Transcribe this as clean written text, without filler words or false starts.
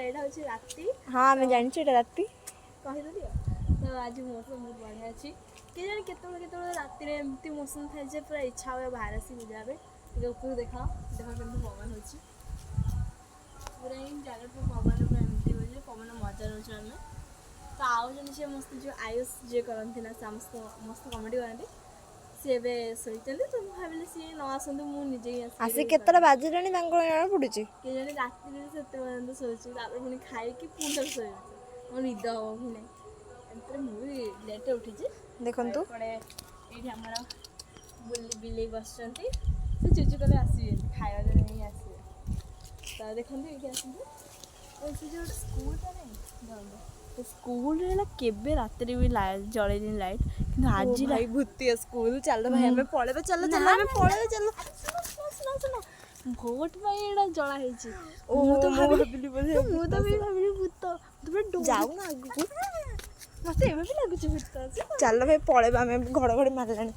एटा होची राती हाँ आम जानी एटा राती कहीदेली तो आज मौसम बहुत बढ़िया अच्छी के जानी केतବେଳେ राति रे एमती मौसम थाए जे पूरा इच्छा हुए बाहर आसी बुलिया पे ଟିକେ ଉପରୁ ଦେଖ କେମିତି ପବନ ହେଉଛି ପୁରା ହିଁ ଜାଗା ପବନ ପୁରା ଏମିତି ହେଉଛି ପବନ ମଜା ନେଉଛୁ ଆମେ ତ ଆଉ ଜଣେ ଝିଅ ମସ୍ତ ଯେଉଁ ଆୟୁଷ ଯିଏ କରନ୍ତି ନା ସେ ମସ୍ତ କମେଡ଼ି କରନ୍ତି ସିଏ ଏବେ ଶୋଇଛନ୍ତି ତ ମୁଁ ଭାବିଲି ସିଏ ନ ଆସନ୍ତୁ ମୁଁ ନିଜେ ହିଁ ଆସି କେତେଟା ବାଜିଲାଣି ତାଙ୍କୁ ଜଣା ପଡୁଛି କେଜାଣି ରାତିରେ ସେତେ ପର୍ଯ୍ୟନ୍ତ ଶୋଉଛି ତାପରେ ପୁଣି ଖାଇକି ପୁଣି ଥରେ ଶୋଇବ ମୋ ନିଦ ହବ କି ନାହିଁ ଏମିତିରେ ମୁଁ ବି ଲେଟ୍ରେ ଉଠିଛି ଦେଖନ୍ତୁ ଏପଟେ ଏଇଠି ଆମର ବିଲେଇ ବସିଛନ୍ତି ସେ ଚୁଚୁ କଲେ ଆସିବେନି ଖାଇବା ଦେଲେ ହିଁ ଆସିବେ ତ ଦେଖନ୍ତୁ ଏଇଠି ଆସନ୍ତୁ ସେ ଯେଉଁ ଗୋଟେ ସ୍କୁଲଟା ନାହିଁ ଦେଖନ୍ତୁ ସେ ସ୍କୁଲରେ ହେଲା କେବେ ରାତିରେ ବି ଜଳେଇନି ଲାଇଟ୍ କିନ୍ତୁ ଆଜି ଭାଇ ଭୂତିଆ ସ୍କୁଲ ଚାଲ ଭାଇ ଆମେ ପଳେଇବା ଚାଲ ଚାଲ ଆମେ ପଳେଇବା ଚାଲ ଶୁଣ ଭୋଟ ପାଇଁ ଏଇଟା ଜଳା ହେଇଛି ମୁଁ ତ ଭାବିଲି ମୁଁ ତ ବି ଭାବିଲି ଭୂତ ଯାଉନା ଆଗକୁ ମତେ ଏବେ ବି ଲାଗୁଛି ଭୂତ ଅଛି ଚାଲ ଭାଇ ପଳେଇବା ଆମେ ଘଡ଼ଘଡ଼ି ମାରିଲାଣି